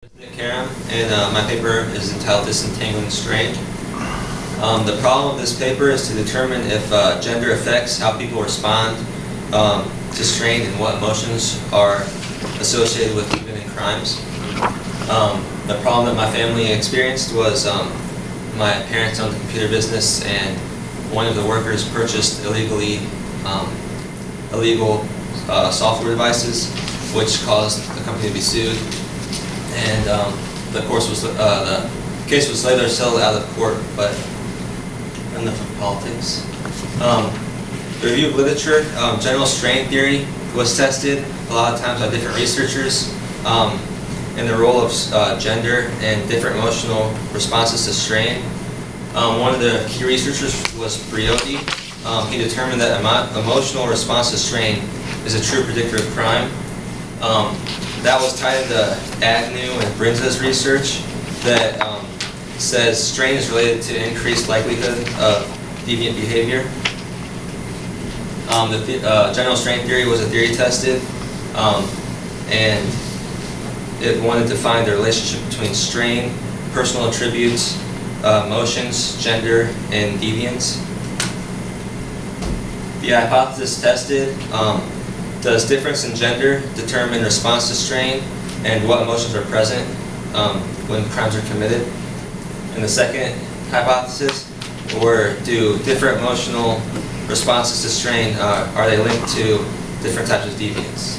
And my paper is entitled Disentangling Strain. The problem of this paper is to determine if gender affects how people respond to strain and what emotions are associated with even in crimes. The problem that my family experienced was my parents owned a computer business, and one of the workers purchased illegal software devices, which caused the company to be sued. And the case was later settled out of court, but enough of politics. The review of literature, general strain theory was tested a lot of times by different researchers, and the role of gender and different emotional responses to strain. One of the key researchers was Briody. He determined that emotional response to strain is a true predictor of crime. That was tied into Agnew and Brinza's research that says strain is related to increased likelihood of deviant behavior. The general strain theory was a theory tested, and it wanted to find the relationship between strain, personal attributes, emotions, gender, and deviance. The hypothesis tested, does difference in gender determine response to strain and what emotions are present when crimes are committed? And the second hypothesis, or do different emotional responses to strain, are they linked to different types of deviance?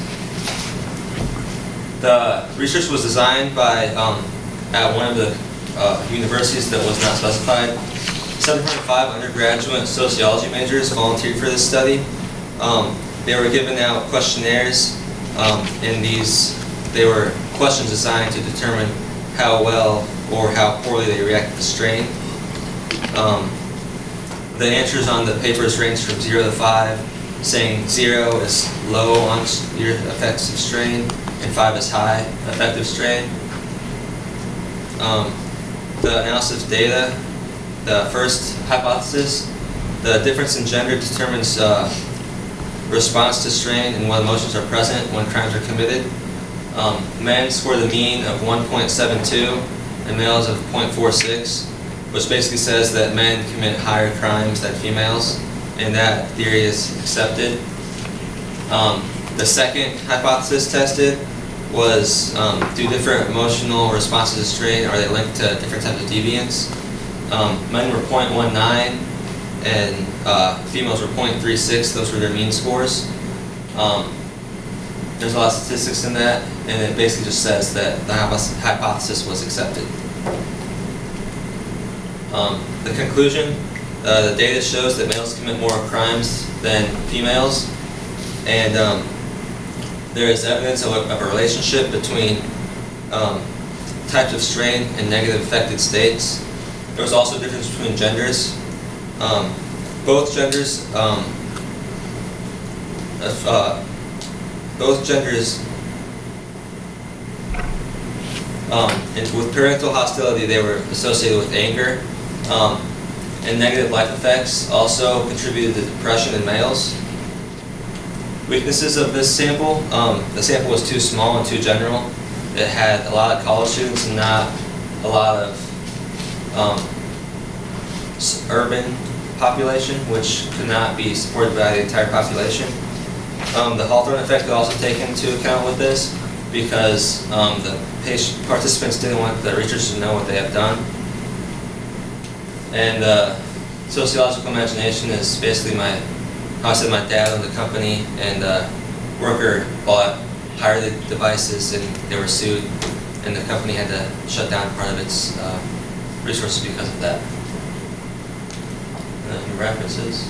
The research was designed by, at one of the universities that was not specified. 705 undergraduate sociology majors volunteered for this study. They were given out questionnaires, and they were questions designed to determine how well or how poorly they reacted to strain. The answers on the papers ranged from 0 to 5, saying 0 is low on your effects of strain, and 5 is high effective strain. The analysis of data, the first hypothesis, the difference in gender determines response to strain and what emotions are present when crimes are committed. Men scored the mean of 1.72 and males of 0.46, which basically says that men commit higher crimes than females, and that theory is accepted. The second hypothesis tested was, do different emotional responses to strain, are they linked to different types of deviance? Men were 0.19 and females were 0.36, those were their mean scores. There's a lot of statistics in that, and it basically just says that the hypothesis was accepted. The conclusion, the data shows that males commit more crimes than females, and there is evidence of a relationship between types of strain and negative affected states. There was also a difference between genders. Both genders and with parental hostility, they were associated with anger, and negative life effects also contributed to depression in males. Weaknesses of this sample, the sample was too small and too general. It had a lot of college students and not a lot of urban population, which could not be supported by the entire population. The Hawthorne effect was also taken into account with this, because the participants didn't want the researchers to know what they have done. And sociological imagination is basically how I said my dad owned the company, and the worker hired the devices, and they were sued, and the company had to shut down part of its resources because of that. And references.